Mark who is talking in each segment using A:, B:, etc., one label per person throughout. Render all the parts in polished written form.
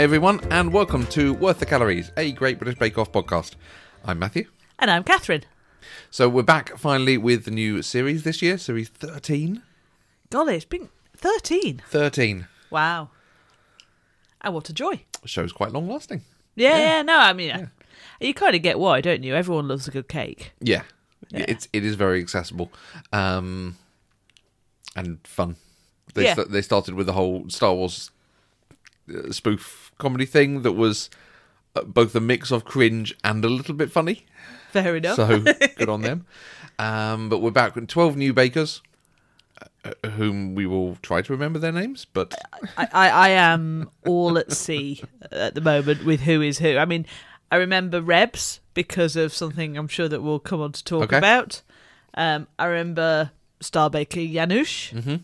A: Hi everyone, and welcome to Worth the Calories, a Great British Bake Off podcast. I'm Matthew.
B: And I'm Catherine.
A: So we're back finally with the new series this year, series 13.
B: Golly, it's been 13.
A: 13.
B: Wow. And what a joy.
A: The show's quite long lasting.
B: Yeah, no, I mean, you kind of get why, don't you? Everyone loves a good cake.
A: Yeah. It is very accessible and fun. They started with the whole Star Wars spoof comedy thing that was both a mix of cringe and a little bit funny.
B: Fair enough.
A: So good on them. But we're back with 12 new bakers, whom we will try to remember their names. But
B: I am all at sea at the moment with who is who. I mean, I remember Rebs because of something I'm sure that we'll come on to talk about. I remember Star Baker Janusz.
A: Mm-hmm.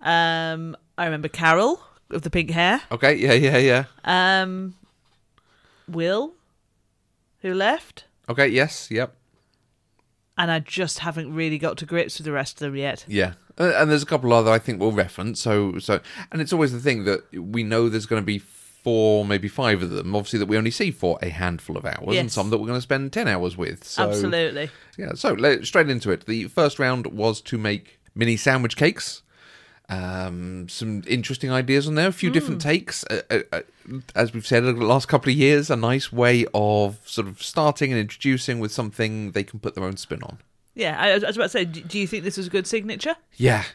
B: I remember Carol of the pink hair.
A: Okay, yeah.
B: Will, who left.
A: Okay, yes, yep.
B: And I just haven't really got to grips with the rest of them yet.
A: Yeah. And there's a couple other I think we'll reference. So, and it's always the thing that we know there's going to be 4, maybe 5 of them, obviously, that we only see for a handful of hours, and some that we're going to spend 10 hours with. So,
B: absolutely.
A: Yeah, so straight into it. The first round was to make mini sandwich cakes. Some interesting ideas on there, a few different takes. As we've said over the last couple of years, a nice way of sort of starting and introducing with something they can put their own spin on.
B: Yeah, I was about to say, do you think this was a good signature?
A: Yeah.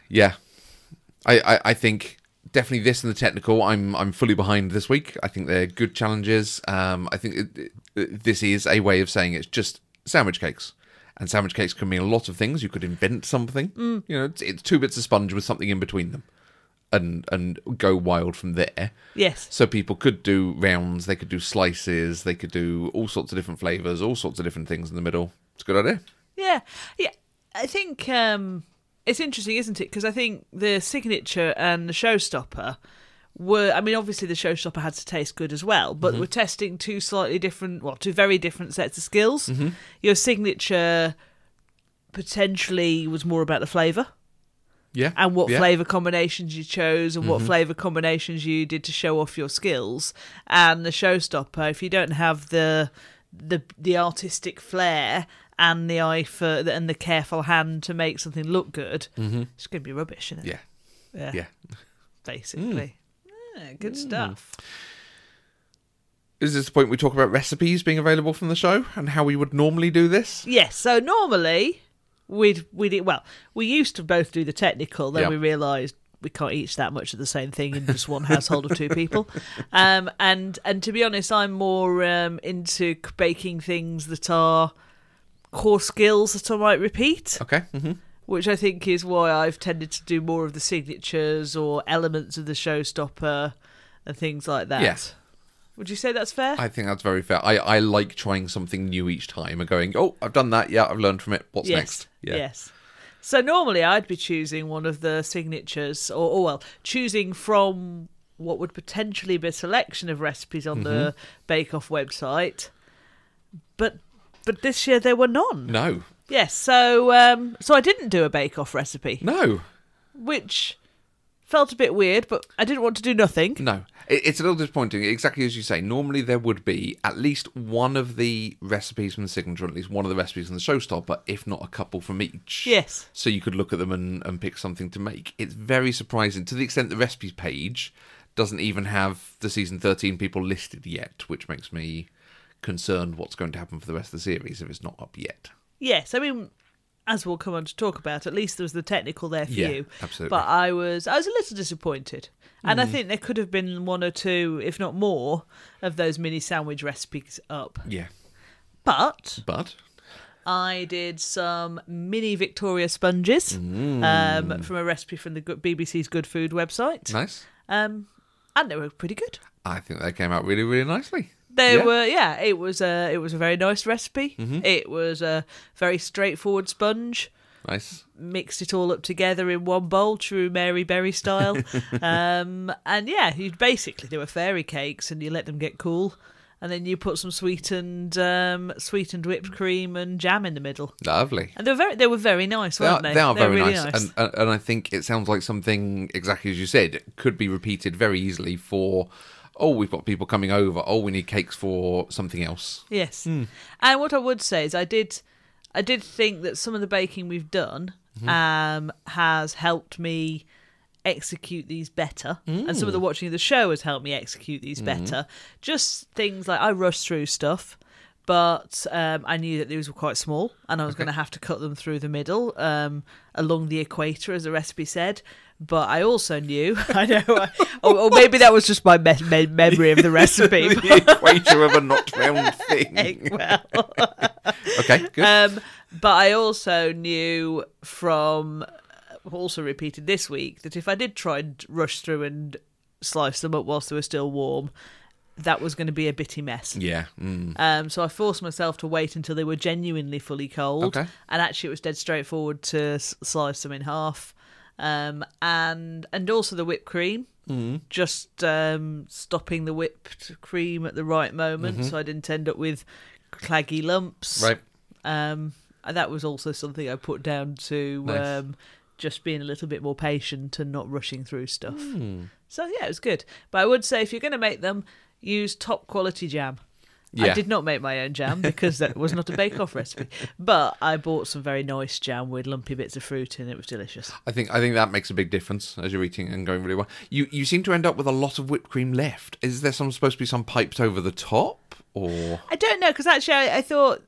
A: I think definitely this and the technical, I'm fully behind this week. I think they're good challenges. I think this is a way of saying it's just sandwich cakes. And sandwich cakes can mean a lot of things. You could invent something. You know, it's 2 bits of sponge with something in between them. And go wild from there.
B: Yes.
A: So people could do rounds, they could do slices, they could do all sorts of different flavours, all sorts of different things in the middle. It's a good idea.
B: Yeah. I think it's interesting, isn't it? Because I think the signature and the showstopper were, I mean, obviously the showstopper had to taste good as well, but we're testing 2 very different sets of skills. Mm-hmm. Your signature potentially was more about the flavour.
A: Yeah.
B: And what flavour combinations you chose and what flavour combinations you did to show off your skills. And the showstopper, if you don't have the artistic flair and the eye for and the careful hand to make something look good, it's going to be rubbish, isn't it?
A: Yeah.
B: Basically. Good stuff.
A: Is this the point we talk about recipes being available from the show and how we would normally do this?
B: Yes. So normally we used to both do the technical, then we realised we can't eat that much of the same thing in just one household of 2 people. And to be honest, I'm more into baking things that are core skills that I might repeat.
A: Okay. Mm-hmm.
B: Which I think is why I've tended to do more of the signatures or elements of the showstopper and things like that.
A: Yeah.
B: Would you say that's fair?
A: I think that's very fair. I like trying something new each time and going, oh, I've done that. Yeah, I've learned from it. What's next? Yeah.
B: Yes. So normally I'd be choosing one of the signatures or choosing from what would potentially be a selection of recipes on the Bake Off website. But this year there were none.
A: No.
B: Yes, so I didn't do a bake-off recipe.
A: No.
B: Which felt a bit weird, but I didn't want to do nothing.
A: No. It's a little disappointing, exactly as you say. Normally there would be at least one of the recipes from the signature, at least one of the recipes from the showstopper, if not a couple from each.
B: Yes.
A: So you could look at them and pick something to make. It's very surprising, to the extent the recipes page doesn't even have the season 13 people listed yet, which makes me concerned what's going to happen for the rest of the series if it's not up yet.
B: Yes, I mean, as we'll come on to talk about, at least there was the technical there for you.
A: Absolutely.
B: But I was a little disappointed. And I think there could have been 1 or 2, if not more, of those mini sandwich recipes up.
A: Yeah.
B: But
A: I
B: did some mini Victoria sponges from a recipe from the BBC's Good Food website.
A: Nice.
B: And they were pretty good.
A: I think they came out really, really nicely.
B: They were, it was a very nice recipe. It was a very straightforward sponge.
A: Nice.
B: Mixed it all up together in one bowl, true Mary Berry style. And you basically, they were fairy cakes and you let them get cool. And then you put some sweetened whipped cream and jam in the middle.
A: Lovely.
B: And they were very nice, weren't they?
A: They are very
B: really
A: nice. And I think it sounds like something, exactly as you said, could be repeated very easily for oh, we've got people coming over, oh, we need cakes for something else.
B: Yes. And what I would say is I did think that some of the baking we've done has helped me execute these better, and some of the watching of the show has helped me execute these better. Just things like I rushed through stuff, but I knew that these were quite small and I was going to have to cut them through the middle along the equator, as the recipe said. But I also knew, or maybe that was just my memory of the recipe.
A: The equator of a not round thing.
B: Well,
A: okay, good.
B: but I also knew from, also repeated this week, that if I did try and rush through and slice them up whilst they were still warm, that was going to be a bitty mess.
A: Yeah.
B: So I forced myself to wait until they were genuinely fully cold.
A: Okay.
B: And actually it was dead straightforward to slice them in half. And also the whipped cream. Just stopping the whipped cream at the right moment so I didn't end up with claggy lumps.
A: Right.
B: And that was also something I put down to just being a little bit more patient and not rushing through stuff. So yeah, it was good. But I would say if you're going to make them, use top quality jam.
A: Yeah.
B: I did not make my own jam because that was not a bake-off recipe. But I bought some very nice jam with lumpy bits of fruit in it. It was delicious.
A: I think that makes a big difference as you're eating and going really well. You seem to end up with a lot of whipped cream left. Is there supposed to be some piped over the top, or
B: I don't know, because actually I thought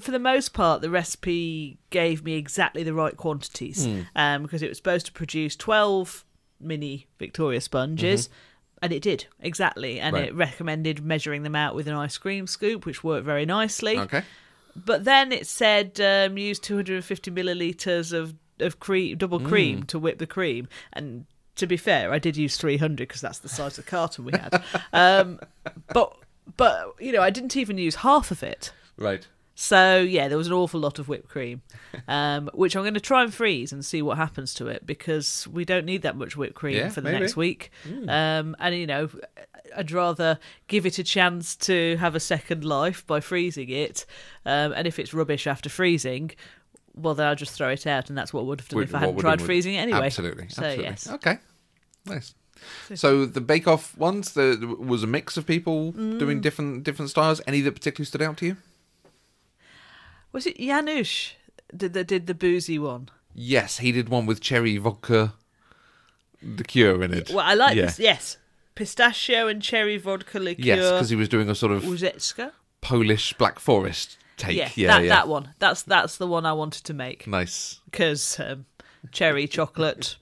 B: for the most part the recipe gave me exactly the right quantities because it was supposed to produce 12 mini Victoria sponges. And it did, exactly. And it recommended measuring them out with an ice cream scoop, which worked very nicely.
A: Okay.
B: But then it said use 250 millilitres of cream, double cream to whip the cream. And to be fair, I did use 300 because that's the size of the carton we had. But I didn't even use half of it.
A: Right.
B: So, yeah, there was an awful lot of whipped cream, which I'm going to try and freeze and see what happens to it, because we don't need that much whipped cream for the next week. And, I'd rather give it a chance to have a second life by freezing it. And if it's rubbish after freezing, well, then I'll just throw it out, and that's what I would have done if I hadn't tried freezing it anyway.
A: Absolutely.
B: So, yes.
A: Okay. Nice. So the bake-off ones, there was a mix of people doing different styles. Any that particularly stood out to you?
B: Was it Janusz that did the boozy one?
A: Yes, he did one with cherry vodka liqueur in it.
B: Well, I like this. Yes, pistachio and cherry vodka liqueur.
A: Yes, because he was doing a sort of
B: Łyżeczka?
A: Polish Black Forest take.
B: That one. That's the one I wanted to make.
A: Nice.
B: Because cherry chocolate,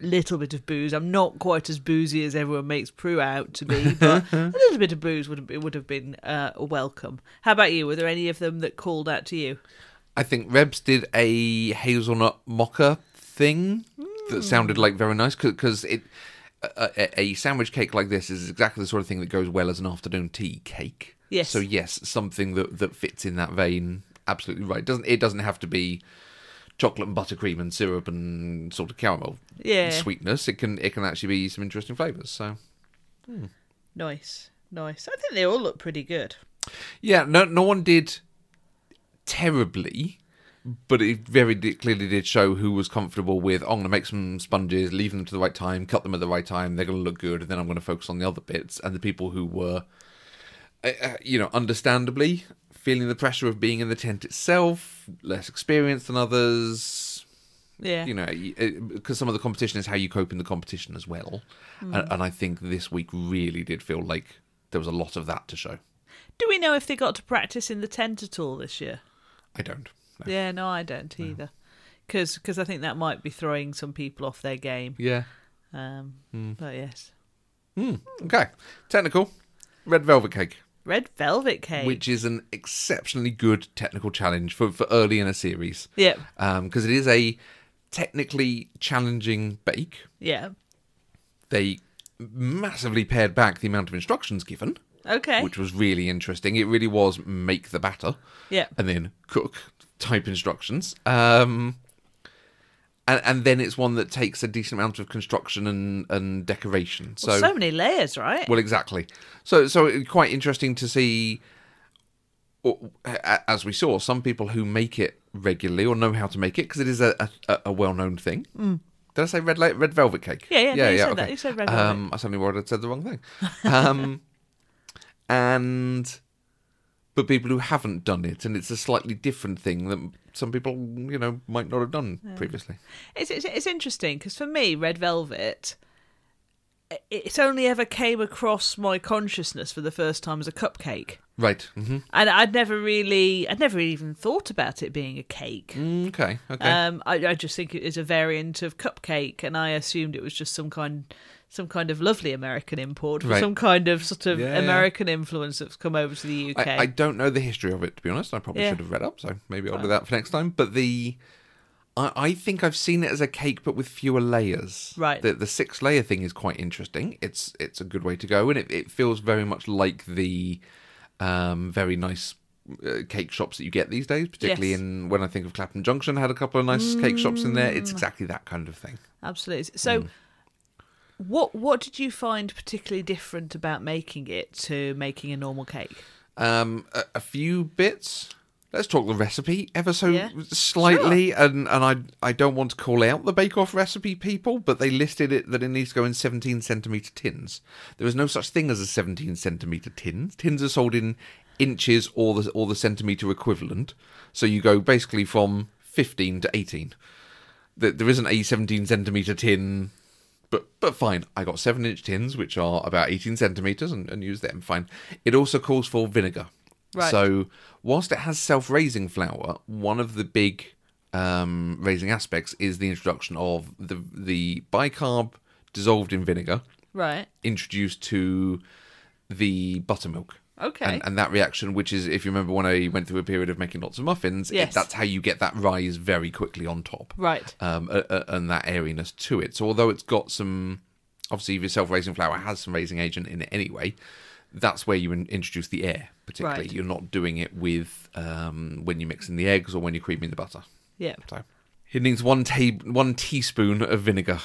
B: little bit of booze. I'm not quite as boozy as everyone makes Prue out to be, but a little bit of booze would have been welcome. How about you? Were there any of them that called out to you?
A: I think Rebs did a hazelnut mocha thing that sounded like very nice, because a sandwich cake like this is exactly the sort of thing that goes well as an afternoon tea cake.
B: Yes.
A: So yes, something that fits in that vein. Absolutely right. It doesn't have to be chocolate and buttercream and syrup and sort of caramel sweetness. It can actually be some interesting flavours. So
B: Nice. I think they all look pretty good.
A: Yeah, no one did terribly, but it very clearly did show who was comfortable with, I'm going to make some sponges, leave them to the right time, cut them at the right time, they're going to look good, and then I'm going to focus on the other bits. And the people who were, understandably feeling the pressure of being in the tent itself, less experienced than others.
B: Yeah.
A: Because some of the competition is how you cope in the competition as well. And I think this week really did feel like there was a lot of that to show.
B: Do we know if they got to practice in the tent at all this year?
A: I don't. No.
B: Yeah, no, I don't either. Because I think that might be throwing some people off their game.
A: Yeah.
B: But yes.
A: Okay. Technical. Red velvet cake.
B: Red velvet cake.
A: Which is an exceptionally good technical challenge for early in a series.
B: Yeah.
A: Because it is a technically challenging bake.
B: Yeah.
A: They massively pared back the amount of instructions given.
B: Okay.
A: Which was really interesting. It really was make the batter.
B: Yeah.
A: And then cook type instructions. And then it's one that takes a decent amount of construction and decoration.
B: So many layers, right?
A: Well, exactly. So it's quite interesting to see, as we saw, some people who make it regularly or know how to make it, because it is a well-known thing. Did I say red velvet cake?
B: Yeah. You said
A: okay.
B: that. You said red velvet.
A: I suddenly worried I'd said the wrong thing. but people who haven't done it, and it's a slightly different thing that some people, might not have done previously.
B: It's interesting because for me, red velvet, it's only ever came across my consciousness for the first time as a cupcake.
A: Right. Mm-hmm.
B: And I'd never even thought about it being a cake.
A: Okay.
B: I just think it is a variant of cupcake, and I assumed it was just some kind of lovely American import,
A: right.
B: Some kind of sort of American influence that's come over to the UK.
A: I don't know the history of it, to be honest. I probably should have read up, so maybe I'll do that for next time. But I think I've seen it as a cake, but with fewer layers.
B: Right.
A: The 6-layer thing is quite interesting. It's a good way to go, and it feels very much like the very nice cake shops that you get these days, particularly when I think of Clapham Junction, had a couple of nice cake shops in there. It's exactly that kind of thing.
B: Absolutely. So, what did you find particularly different about making it to making a normal cake?
A: A few bits. Let's talk the recipe ever so slightly, sure. and I don't want to call out the Bake Off recipe people, but they listed it that it needs to go in 17cm tins. There is no such thing as a 17cm tin. Tins are sold in inches or the centimetre equivalent, so you go basically from 15 to 18. There isn't a 17cm tin, but fine. I got 7-inch tins, which are about 18 centimetres, and use them, fine. It also calls for vinegar. Right. So, whilst it has self-raising flour, one of the big raising aspects is the introduction of the bicarb dissolved in vinegar,
B: right,
A: introduced to the buttermilk.
B: Okay.
A: And that reaction, which is, if you remember when I went through a period of making lots of muffins, that's how you get that rise very quickly on top.
B: Right.
A: And that airiness to it. So, although it's got some, obviously, your self-raising flour has some raising agent in it anyway. That's where you introduce the air, particularly. Right. You're not doing it with when you're mixing the eggs or when you're creaming the butter.
B: Yeah.
A: So it needs one teaspoon of vinegar.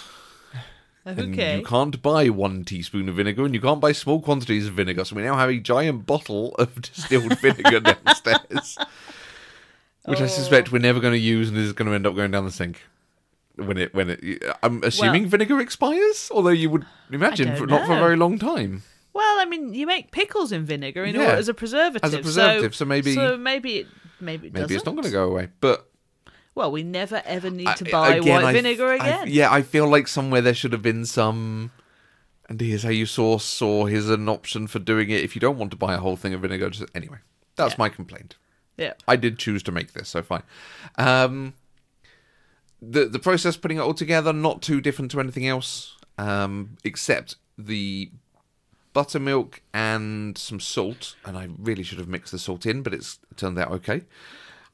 B: Okay.
A: And you can't buy 1 teaspoon of vinegar, and you can't buy small quantities of vinegar. So we now have a giant bottle of distilled vinegar downstairs, which I suspect we're never going to use, and is going to end up going down the sink. When it, I'm assuming vinegar expires, although you would imagine not for a very long time.
B: Well, I mean, you make pickles in vinegar as a preservative.
A: So maybe
B: it
A: maybe it's not going to go away. But
B: we never ever need to buy white vinegar again.
A: I feel like somewhere there should have been some. And here's how you sauce, or here's an option for doing it if you don't want to buy a whole thing of vinegar. Anyway, that's my complaint.
B: Yeah,
A: I did choose to make this, so fine. The process putting it all together, not too different to anything else, except the buttermilk and some salt, and I really should have mixed the salt in, but it turned out okay.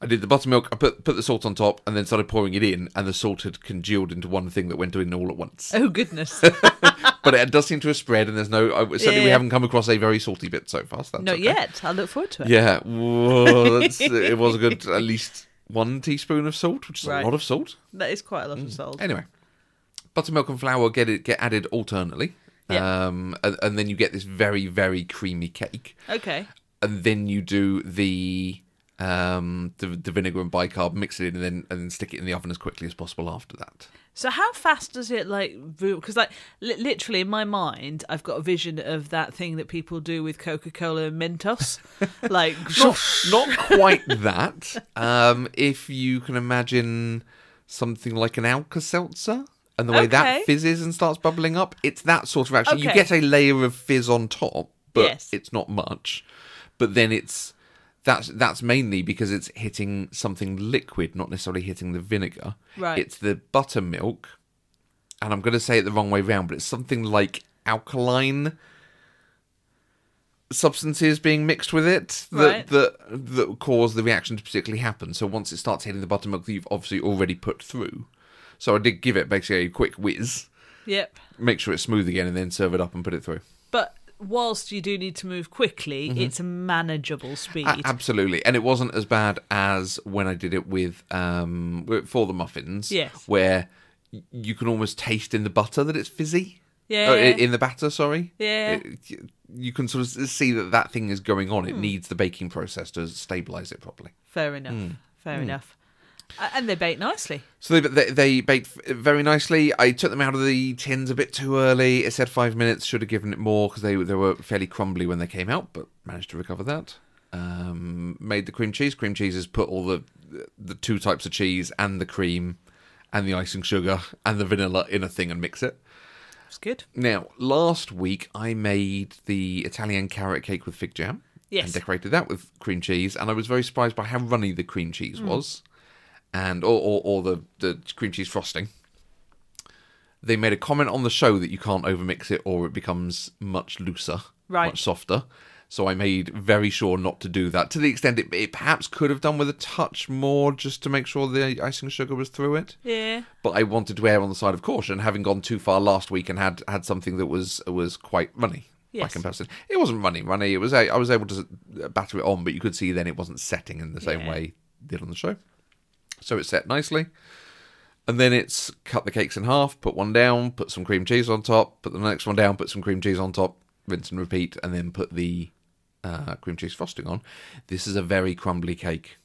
A: I did the buttermilk, I put the salt on top, and then started pouring it in, and the salt had congealed into one thing that went in all at once.
B: Oh, goodness.
A: But it does seem to have spread, and there's certainly we haven't come across a very salty bit so far. So
B: Not yet. I look forward to it.
A: Yeah. Whoa, it was a good, at least 1 teaspoon of salt, which is a lot of salt.
B: That is quite a lot of salt.
A: Anyway, buttermilk and flour get added alternately. Yeah. And then you get this very, very creamy cake.
B: Okay.
A: And then you do the vinegar and bicarb, mix it in, and then stick it in the oven as quickly as possible after that.
B: So how fast does it because literally in my mind I've got a vision of that thing that people do with Coca-Cola and Mentos, like
A: not quite that. If you can imagine something like an Alka-Seltzer. And the way that fizzes and starts bubbling up, it's that sort of action. Okay. You get a layer of fizz on top, but it's not much. But then that's mainly because it's hitting something liquid, not necessarily hitting the vinegar.
B: Right.
A: It's the buttermilk, and I'm going to say it the wrong way round, but it's something like alkaline substances being mixed with it that cause the reaction to particularly happen. So once it starts hitting the buttermilk that you've obviously already put through. So I did give it basically a quick whiz.
B: Yep.
A: Make sure it's smooth again and then serve it up and put it through.
B: But whilst you do need to move quickly, it's a manageable speed.
A: Absolutely. And it wasn't as bad as when I did it with for the muffins.
B: Yes.
A: Where you can almost taste in the butter that it's fizzy.
B: Yeah.
A: In the batter, sorry.
B: Yeah.
A: You can sort of see that thing is going on. It needs the baking process to stabilise it properly.
B: Fair enough. Fair enough. And they bake nicely.
A: So they baked very nicely. I took them out of the tins a bit too early. It said 5 minutes. Should have given it more because they were fairly crumbly when they came out, but managed to recover that. Made the cream cheese. Cream cheese has put all the two types of cheese and the cream and the icing sugar and the vanilla in a thing and mix it.
B: It's good.
A: Now, last week I made the Italian carrot cake with fig jam.
B: Yes.
A: And decorated that with cream cheese, and I was very surprised by how runny the cream cheese was, and or the cream cheese frosting. They made a comment on the show that you can't overmix it or it becomes much looser, much softer. So I made very sure not to do that, to the extent it perhaps could have done with a touch more, just to make sure the icing sugar was through it.
B: Yeah.
A: But I wanted to err on the side of caution, having gone too far last week and had something that was quite runny. By comparison, it wasn't runny. It was I was able to batter it on, but you could see then it wasn't setting in the same way it did on the show. So it set nicely, and then it's cut the cakes in half, put one down, put some cream cheese on top, put the next one down, put some cream cheese on top, rinse and repeat, and then put the cream cheese frosting on. This is a very crumbly cake.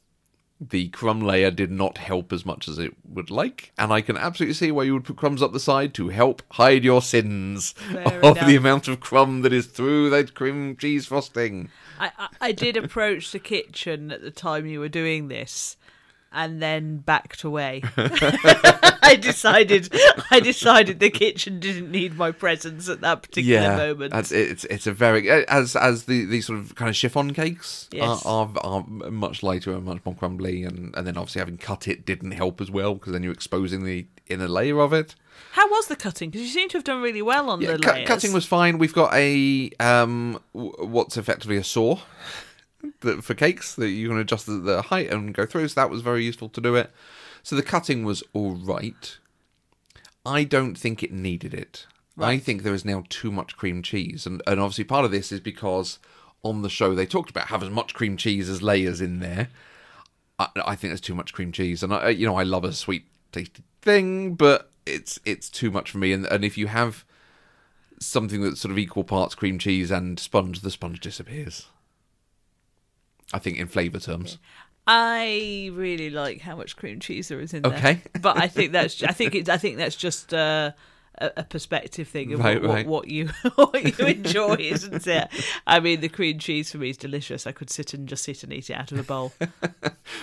A: The crumb layer did not help as much as it would like, and I can absolutely see why you would put crumbs up the side to help hide your sins of the amount of crumb that is through that cream cheese frosting.
B: I did approach the kitchen at the time you were doing this, and then backed away. I decided the kitchen didn't need my presence at that particular moment.
A: It's a very as the sort of kind of chiffon cakes are much lighter and much more crumbly, and then obviously having cut it didn't help as well, because then you're exposing the inner layer of it.
B: How was the cutting? Because you seem to have done really well on the layers.
A: Cutting was fine. We've got a what's effectively a saw for cakes that you can adjust the height and go through, so that was very useful to do it. So the cutting was all right. I don't think it needed it. Right. I think there is now too much cream cheese, and obviously part of this is because on the show they talked about have as much cream cheese as layers in there. I think there's too much cream cheese, and I love a sweet tasty thing, but it's too much for me. And if you have something that's sort of equal parts cream cheese and sponge, the sponge disappears. I think in flavour terms.
B: I really like how much cream cheese there is in there. Okay, but I think that's just a perspective thing of what you enjoy, isn't it? I mean, the cream cheese for me is delicious. I could sit and eat it out of a bowl.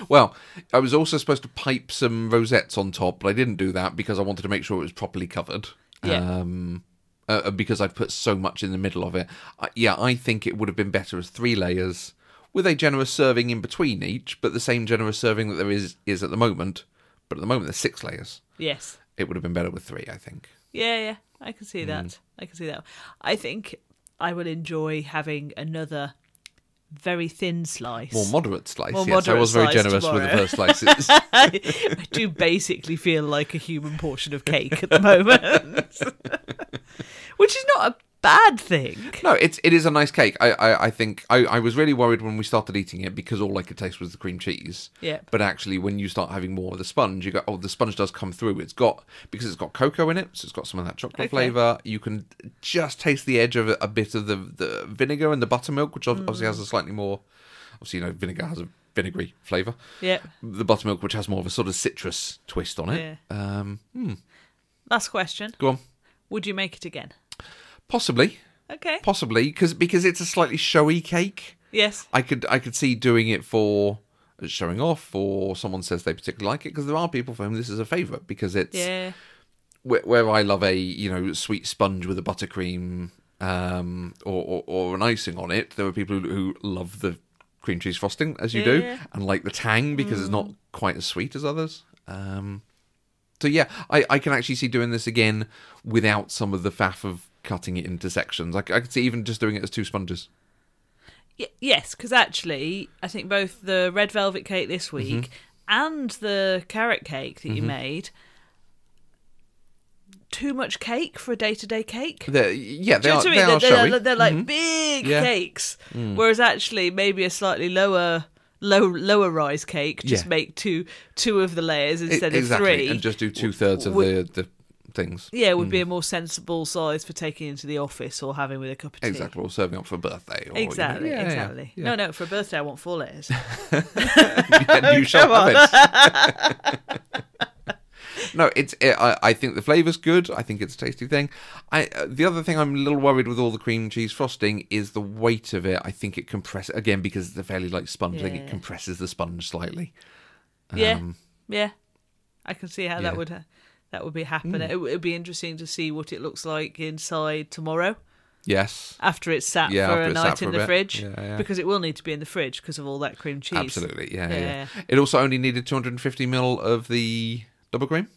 A: Well, I was also supposed to pipe some rosettes on top, but I didn't do that because I wanted to make sure it was properly covered. Yeah. Because I'd put so much in the middle of it. I think it would have been better as 3 layers, with a generous serving in between each, but the same generous serving that there is at the moment. But at the moment, there's 6 layers. Yes. It would have been better with 3, I think.
B: Yeah, I can see that. I think I will enjoy having another very thin slice.
A: More moderate slice, yes. I was very generous tomorrow. With the first slices.
B: I do basically feel like a human portion of cake at the moment. Which is not a bad thing.
A: No, it is a nice cake. I think I was really worried when we started eating it because all I could taste was the cream cheese. Yeah. But actually, when you start having more of the sponge, you go, oh, the sponge does come through. Because it's got cocoa in it, so it's got some of that chocolate flavour. You can just taste the edge of a bit of the vinegar and the buttermilk, which obviously has a slightly more. Obviously, vinegar has a vinegary flavour. Yeah. The buttermilk, which has more of a sort of citrus twist on it. Yeah.
B: Last question.
A: Go on.
B: Would you make it again?
A: Possibly. Okay. Possibly, because it's a slightly showy cake. Yes. I could see doing it for showing off, or someone says they particularly like it, because there are people for whom this is a favourite, because it's where I love a sweet sponge with a buttercream or an icing on it. There are people who love the cream cheese frosting, as you do, and like the tang because it's not quite as sweet as others. So yeah, I can actually see doing this again without some of the faff of cutting it into sections. I could see even just doing it as 2 sponges.
B: Yes, because actually, I think both the red velvet cake this week and the carrot cake that you made, too much cake for a day-to-day cake.
A: They are showy.
B: They're like big cakes, whereas actually maybe a slightly lower rise cake, just make two of the layers instead of 3,
A: and just do 2/3 of the things.
B: Yeah, it would be a more sensible size for taking into the office or having with a cup of tea.
A: Exactly, or serving up for a birthday. Or,
B: Exactly,
A: exactly.
B: yeah. No, for a birthday I want 4 layers.
A: You shall have it. No, I think the flavour's good. I think it's a tasty thing. The other thing I'm a little worried with all the cream cheese frosting is the weight of it. I think it compresses, again, because it's a fairly light sponge, I think it compresses the sponge slightly.
B: Yeah. I can see how that would be happening. It would be interesting to see what it looks like inside tomorrow.
A: Yes.
B: After it's sat for a night in the fridge.
A: Yeah.
B: Because it will need to be in the fridge because of all that cream cheese.
A: Absolutely, yeah. It also only needed 250ml of the double cream.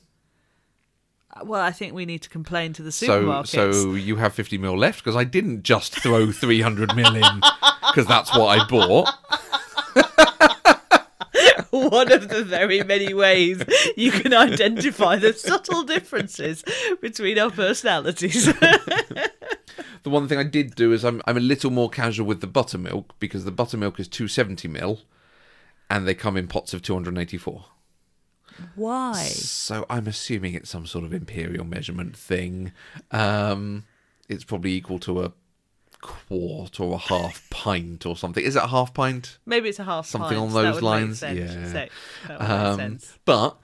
B: Well, I think we need to complain to the supermarkets.
A: So you have 50ml left, because I didn't just throw 300ml in, because that's what I bought.
B: One of the very many ways you can identify the subtle differences between our personalities.
A: The one thing I did do is I'm a little more casual with the buttermilk, because the buttermilk is 270ml, and they come in pots of 284.
B: Why?
A: So I'm assuming it's some sort of imperial measurement thing. It's probably equal to a quart or a half pint or something. Is it a half pint?
B: Maybe it's a half
A: something
B: pint.
A: on those lines.
B: That would make sense.
A: But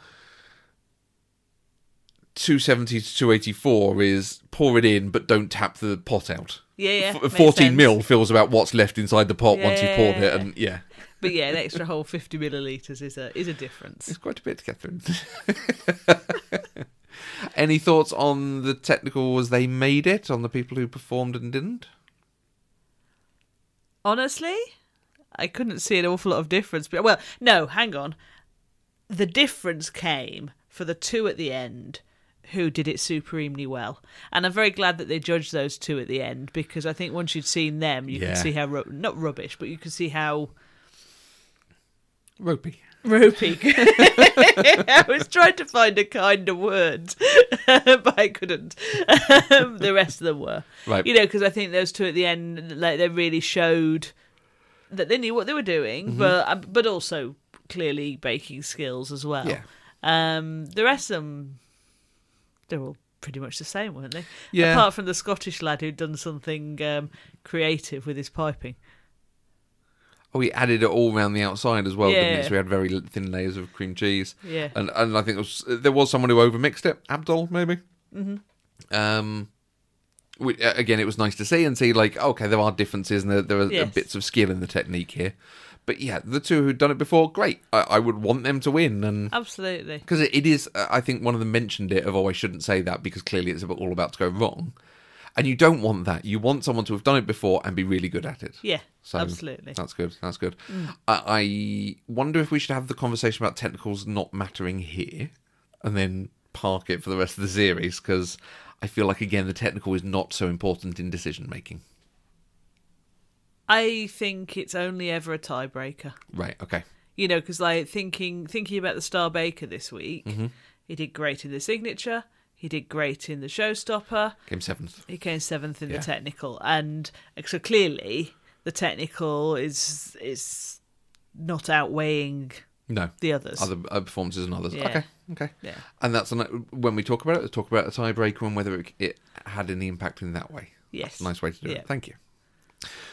A: 270 to 284 is pour it in, but don't tap the pot out.
B: Yeah.
A: 14ml feels about what's left inside the pot once you've poured it, and
B: But yeah, an extra whole 50 millilitres is a difference.
A: It's quite a bit, Catherine. Any thoughts on the technical as they made it, on the people who performed and didn't?
B: Honestly, I couldn't see an awful lot of difference. But well, no, hang on. The difference came for the 2 at the end who did it supremely well. And I'm very glad that they judged those 2 at the end, because I think once you'd seen them, you can see how, not rubbish, but you can see how...
A: Ropey.
B: I was trying to find a kinder word, but I couldn't. The rest of them were.
A: Right.
B: Because I think those 2 at the end, like, they really showed that they knew what they were doing, but also clearly baking skills as well.
A: Yeah.
B: The rest of them, they're all pretty much the same, weren't they?
A: Yeah.
B: Apart from the Scottish lad who'd done something creative with his piping.
A: Oh, he added it all around the outside as well, didn't he? So we had very thin layers of cream cheese.
B: Yeah.
A: And I think there was someone who overmixed it. Abdul, maybe? Mm-hmm. Again, it was nice to see, like, okay, there are differences and there are bits of skill in the technique here. But yeah, the 2 who'd done it before, great. I would want them to win. And
B: absolutely.
A: Because it is, I think one of them mentioned it of, I shouldn't say that because clearly it's all about to go wrong. And you don't want that. You want someone to have done it before and be really good at it.
B: Yeah,
A: so
B: absolutely.
A: That's good. I wonder if we should have the conversation about technicals not mattering here and then park it for the rest of the series, because I feel like, again, the technical is not so important in decision-making.
B: I think it's only ever a tiebreaker.
A: Right, okay.
B: Because like thinking about the Star Baker this week, he did great in the signature. He did great in the showstopper.
A: Came 7th.
B: He came 7th in the technical. And so clearly the technical is not outweighing the others.
A: Other performances and others.
B: Yeah.
A: Okay.
B: Yeah.
A: And that's when we talk about it, let's talk about a tiebreaker and whether it had any impact in that way.
B: Yes.
A: That's a nice way to do it. Thank you.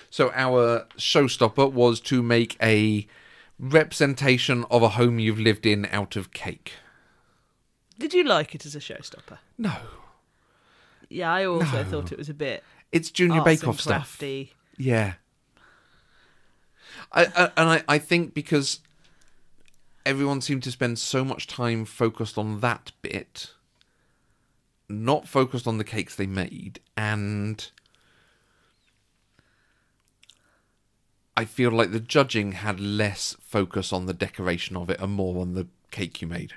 A: So our showstopper was to make a representation of a home you've lived in out of cake.
B: Did you like it as a showstopper?
A: No.
B: Yeah, I also thought it was a bit...
A: It's Junior Bake Off stuff. Yeah. I think because everyone seemed to spend so much time focused on that bit, not focused on the cakes they made, and I feel like the judging had less focus on the decoration of it and more on the cake you made.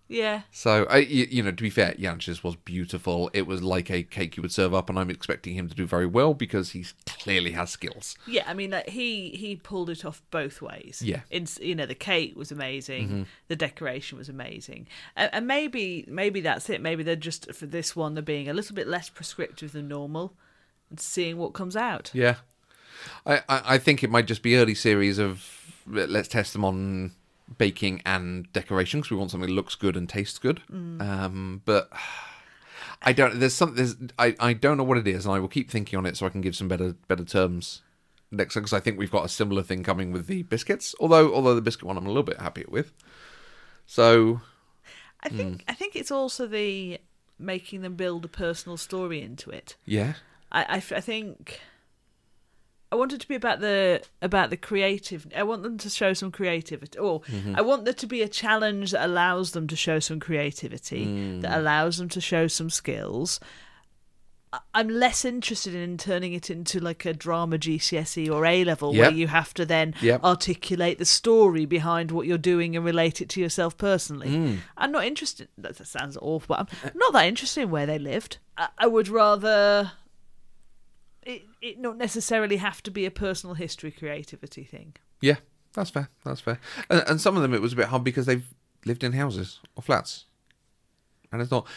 B: Yeah.
A: So, to be fair, Jansch's was beautiful. It was like a cake you would serve up, and I'm expecting him to do very well because he clearly has skills.
B: Yeah, I mean, he pulled it off both ways.
A: Yeah.
B: The cake was amazing. The decoration was amazing. And maybe that's it. Maybe they're just, for this one, they're being a little bit less prescriptive than normal and seeing what comes out.
A: Yeah. I think it might just be early series of let's test them on baking and decoration because we want something that looks good and tastes good. But I don't. I don't know what it is, and I will keep thinking on it so I can give some better terms next time, because I think we've got a similar thing coming with the biscuits. Although the biscuit one I'm a little bit happier with. So
B: I think it's also the making them build a personal story into it.
A: yeah.
B: I think I want it to be about the creative. I want them to show some creativity. Or I want there to be a challenge that allows them to show some creativity, that allows them to show some skills. I'm less interested in turning it into like a drama GCSE or A-level where you have to then articulate the story behind what you're doing and relate it to yourself personally. I'm not interested. That sounds awful, but I'm not that interested in where they lived. I would rather it not necessarily have to be a personal history creativity thing.
A: Yeah, that's fair. And some of them it was a bit hard because they've lived in houses or flats, and it's not.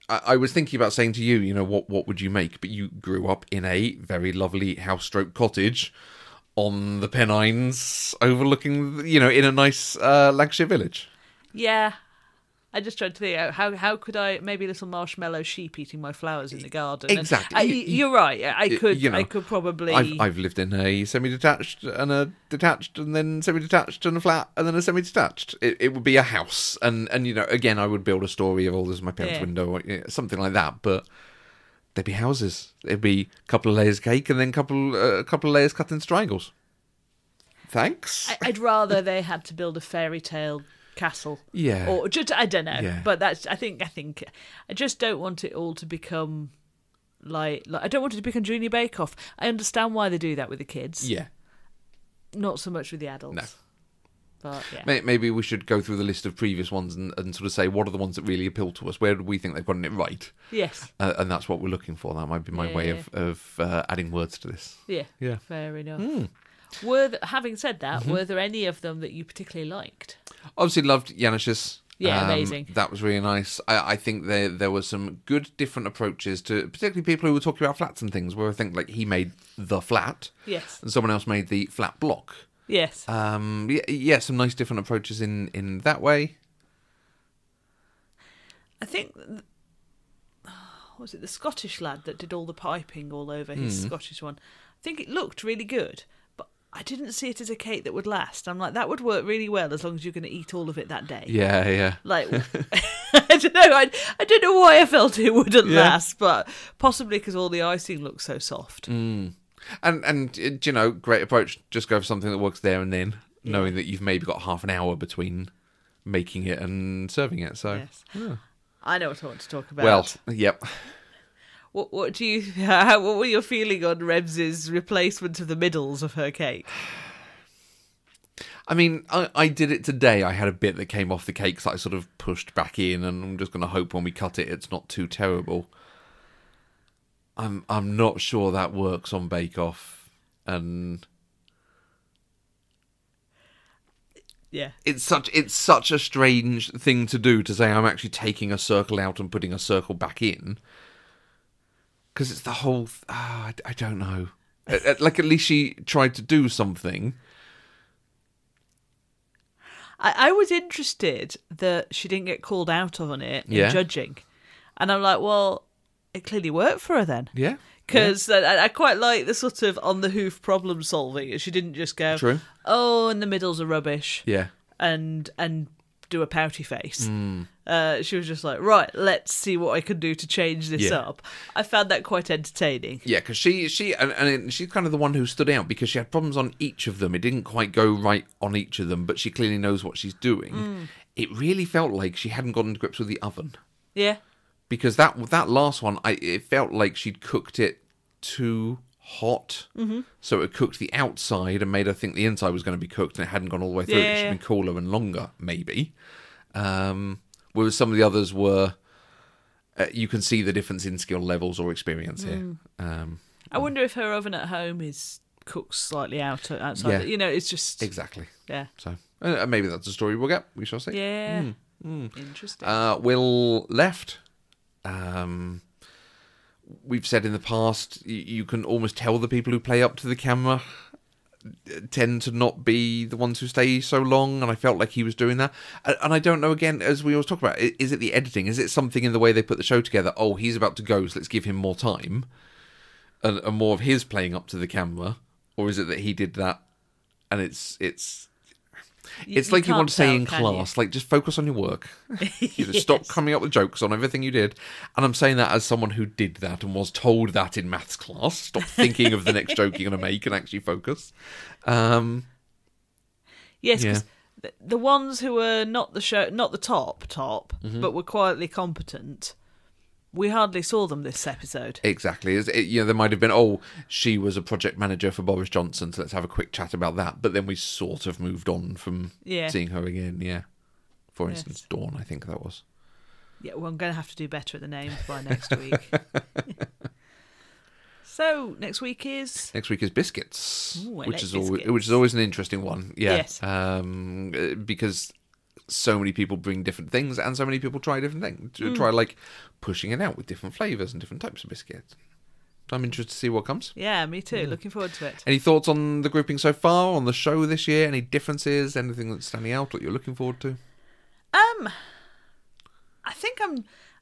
A: I was thinking about saying to you, what would you make? But you grew up in a very lovely house-stroke cottage on the Pennines, overlooking, in a nice Lancashire village.
B: Yeah. I just tried to think out how could I, maybe a little marshmallow sheep eating my flowers in the garden.
A: Exactly.
B: You're right. I could probably.
A: I've lived in a semi-detached and a detached and then semi-detached and a flat and then a semi-detached. It would be a house, and again I would build a story of all this in my parents' window, or something like that. But there'd be houses. There'd be a couple of layers of cake and then a couple of layers cut into triangles. Thanks.
B: I'd rather they had to build a fairy tale castle, or just I don't know, but that's I think I just don't want it all to become like I don't want it to become Junior Bake Off. I understand why they do that with the kids, not so much with the adults.
A: No,
B: but
A: maybe we should go through the list of previous ones and sort of say what are the ones that really appeal to us. Where do we think they've gotten it right?
B: Yes,
A: and that's what we're looking for. That might be my way of adding words to this.
B: Yeah, fair enough. Having said that, were there any of them that you particularly liked?
A: Obviously loved Janish's.
B: Yeah, amazing.
A: That was really nice. I think there were some good different approaches to, particularly people who were talking about flats and things, where I think like he made the flat.
B: Yes.
A: And someone else made the flat block.
B: Yes.
A: Some nice different approaches in that way.
B: I think, was it the Scottish lad that did all the piping all over his Scottish one? I think it looked really good. I didn't see it as a cake that would last. I'm like, that would work really well as long as you're going to eat all of it that day.
A: Yeah.
B: Like, I don't know. I don't know why I felt it wouldn't last, but possibly because all the icing looks so soft.
A: And great approach. Just go for something that works there and then, knowing that you've maybe got half an hour between making it and serving it. So,
B: I know what I want to talk about.
A: Well, yep.
B: What were your feeling on Rebs's replacement of the middles of her cake?
A: I mean, I did it today. I had a bit that came off the cake that I sort of pushed back in, and I'm just going to hope when we cut it, it's not too terrible. I'm not sure that works on Bake Off, and it's such a strange thing to do, to say I'm actually taking a circle out and putting a circle back in. Because it's the whole... I don't know. Like, at least she tried to do something.
B: I was interested that she didn't get called out on it in judging. And I'm like, well, it clearly worked for her then.
A: Yeah.
B: Because I quite like the sort of on-the-hoof problem solving. She didn't just go,
A: True.
B: Oh, and the middles are rubbish.
A: Yeah.
B: And do a pouty face. She was just like, right, let's see what I can do to change this up. I found that quite entertaining. Yeah,
A: because she's kind of the one who stood out because she had problems on each of them. It didn't quite go right on each of them, but she clearly knows what she's doing. It really felt like she hadn't gotten to grips with the oven.
B: Yeah.
A: Because that last one, it felt like she'd cooked it too hot. So it cooked the outside and made her think the inside was going to be cooked, and it hadn't gone all the way through. It should have been cooler and longer, maybe. Whereas some of the others were, you can see the difference in skill levels or experience here.
B: I wonder if her oven at home is cooked slightly outside. It's just...
A: Exactly.
B: Yeah.
A: So maybe that's a story we'll get. We shall see.
B: Yeah. Interesting.
A: Will left. We've said in the past, you can almost tell the people who play up to the camera tend to not be the ones who stay so long, and I felt like he was doing that. And I don't know, again, as we always talk about, is it the editing? Is it something in the way they put the show together? Oh, he's about to go, so let's give him more time, and more of his playing up to the camera? Or is it that he did that, and it's like you want to say in class, like, just focus on your work. Stop coming up with jokes on everything you did. And I'm saying that as someone who did that and was told that in maths class. Stop thinking of the next joke you're going to make and actually focus.
B: Yes, because the ones who were not the top, but were quietly competent, we hardly saw them this episode.
A: Exactly. There might have been, she was a project manager for Boris Johnson, so let's have a quick chat about that. But then we sort of moved on from seeing her again, For instance, Dawn, I think that was.
B: Yeah, well, I'm going to have to do better at the names by next week. So, next week is
A: Biscuits,
B: Ooh,
A: which is always an interesting one. Yeah.
B: Yes.
A: Because so many people bring different things, and so many people try different things. Try, like, pushing it out with different flavours and different types of biscuits. I'm interested to see what comes.
B: Yeah, me too. Looking forward to it.
A: Any thoughts on the grouping so far, on the show this year? Any differences? Anything that's standing out that you're looking forward to?
B: I think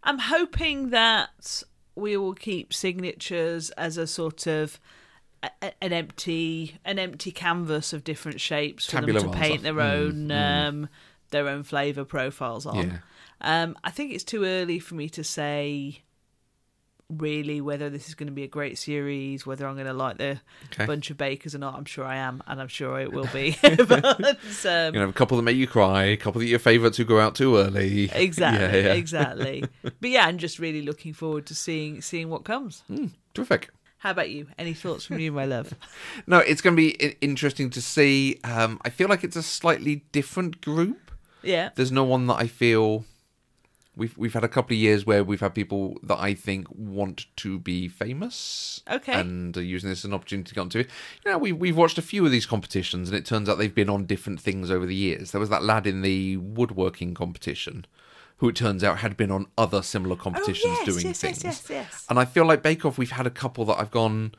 B: I'm hoping that we will keep Signatures as a sort of an empty canvas of different shapes for them to paint their own flavour profiles on. Yeah. I think it's too early for me to say really whether this is going to be a great series, whether I'm going to like the bunch of bakers or not. I'm sure I am, and I'm sure it will be. But,
A: you know, a couple that make you cry, a couple that are your favourites who go out too early.
B: Exactly, exactly. But yeah, I'm just really looking forward to seeing what comes.
A: Terrific.
B: How about you? Any thoughts from you, my love?
A: No, it's going to be interesting to see. I feel like it's a slightly different group.
B: Yeah.
A: There's no one that I feel... We've had a couple of years where we've had people that I think want to be famous.
B: Okay.
A: And are using this as an opportunity to get onto it. You know, we've watched a few of these competitions, and it turns out they've been on different things over the years. There was that lad in the woodworking competition who it turns out had been on other similar competitions doing things.
B: Yes.
A: And I feel like Bake Off, we've had a couple that I've gone...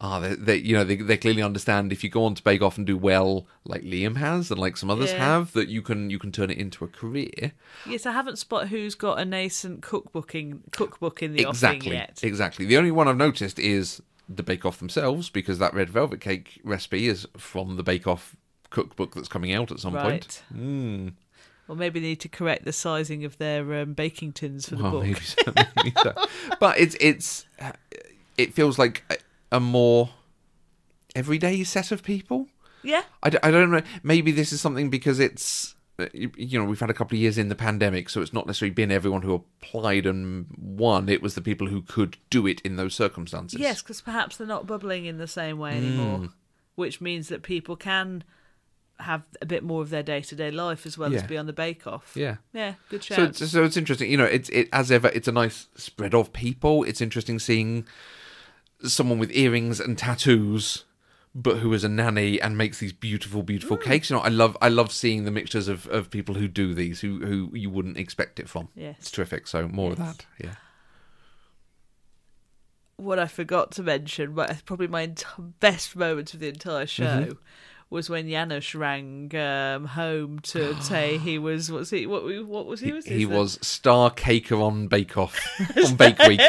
A: they clearly understand if you go on to Bake Off and do well, like Liam has, and like some others have, that you can turn it into a career.
B: Yes, I haven't spotted who's got a nascent cookbook in the offing yet.
A: Exactly. The only one I've noticed is the Bake Off themselves, because that red velvet cake recipe is from the Bake Off cookbook that's coming out at some point.
B: Or maybe they need to correct the sizing of their baking tins for the book.
A: Maybe so. But it feels like a more everyday set of people.
B: Yeah.
A: I don't know. Maybe this is something because it's, we've had a couple of years in the pandemic, so it's not necessarily been everyone who applied and won. It was the people who could do it in those circumstances.
B: Yes, because perhaps they're not bubbling in the same way anymore, which means that people can have a bit more of their day-to-day life as well as be on the Bake Off. Yeah, good shout.
A: So it's interesting. It as ever, it's a nice spread of people. It's interesting seeing someone with earrings and tattoos, but who is a nanny and makes these beautiful, beautiful cakes. I love seeing the mixtures of people who do these, who you wouldn't expect it from.
B: Yes.
A: It's terrific. So more of that. Yeah.
B: What I forgot to mention, but probably my best moment of the entire show, was when Janusz rang home to say he was what was he?
A: He was star caker on Bake Off on Bake Week.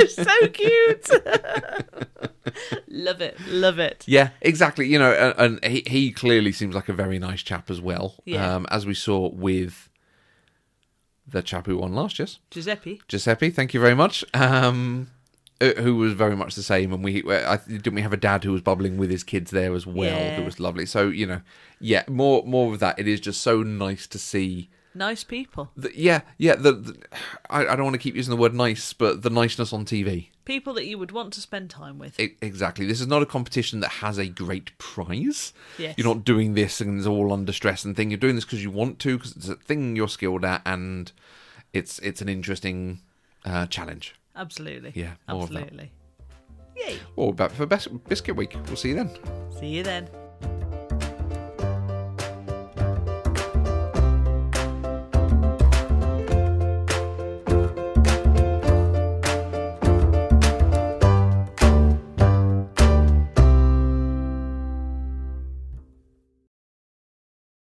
B: So cute. Love it.
A: Yeah, exactly. And he clearly seems like a very nice chap as well.
B: Yeah.
A: As we saw with the chap who won last year, Giuseppe. Thank you very much. Who was very much the same, and didn't we have a dad who was bubbling with his kids there as well, who was lovely. So more of that. It is just so nice to see
B: nice people.
A: I don't want to keep using the word nice, but the niceness on TV.
B: People that you would want to spend time with.
A: Exactly. This is not a competition that has a great prize.
B: Yes.
A: You're not doing this and it's all under stress and thing. You're doing this because you want to, because it's a thing you're skilled at, and it's an interesting challenge.
B: Absolutely.
A: Yeah, more of that.
B: Yay.
A: Well, we're back for Biscuit Week. We'll see you then.
B: See you then.